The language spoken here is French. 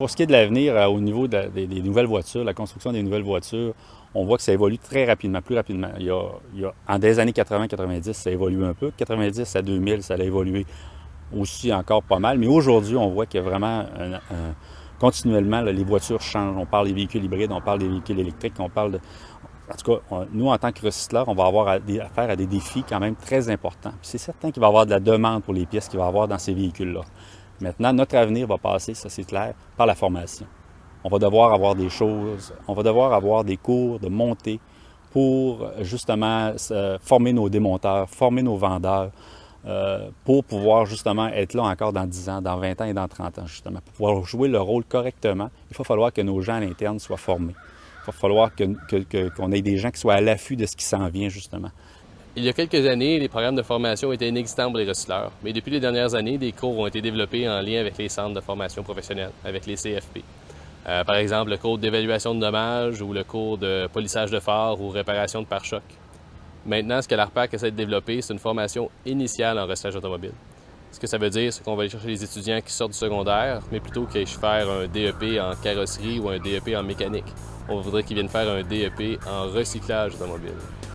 Pour ce qui est de l'avenir, au niveau des nouvelles voitures, la construction des nouvelles voitures, on voit que ça évolue très rapidement, plus rapidement. En des années 80-90, ça a évolué un peu. 90 à 2000, ça a évolué aussi encore pas mal. Mais aujourd'hui, on voit qu'il y a vraiment continuellement, là, les voitures changent. On parle des véhicules hybrides, on parle des véhicules électriques, on parle de... En tout cas, nous, en tant que recycleurs, on va avoir affaire à des défis quand même très importants. Puis c'est certain qu'il va y avoir de la demande pour les pièces qu'il va y avoir dans ces véhicules-là. Maintenant, notre avenir va passer, ça c'est clair, par la formation. On va devoir avoir des choses, on va devoir avoir des cours de montée pour justement former nos démonteurs, former nos vendeurs, pour pouvoir justement être là encore dans 10 ans, dans 20 ans et dans 30 ans, justement. Pour pouvoir jouer le rôle correctement, il va falloir que nos gens à l'interne soient formés. Il va falloir qu'on ait des gens qui soient à l'affût de ce qui s'en vient, justement. Il y a quelques années, les programmes de formation étaient inexistants pour les recycleurs, mais depuis les dernières années, des cours ont été développés en lien avec les centres de formation professionnelle, avec les CFP. Par exemple, le cours d'évaluation de dommages ou le cours de polissage de phares ou réparation de pare-chocs. Maintenant, ce que l'ARPAC essaie de développer, c'est une formation initiale en recyclage automobile. Ce que ça veut dire, c'est qu'on va aller chercher les étudiants qui sortent du secondaire, mais plutôt qu'ils aillent faire un DEP en carrosserie ou un DEP en mécanique. On voudrait qu'ils viennent faire un DEP en recyclage automobile.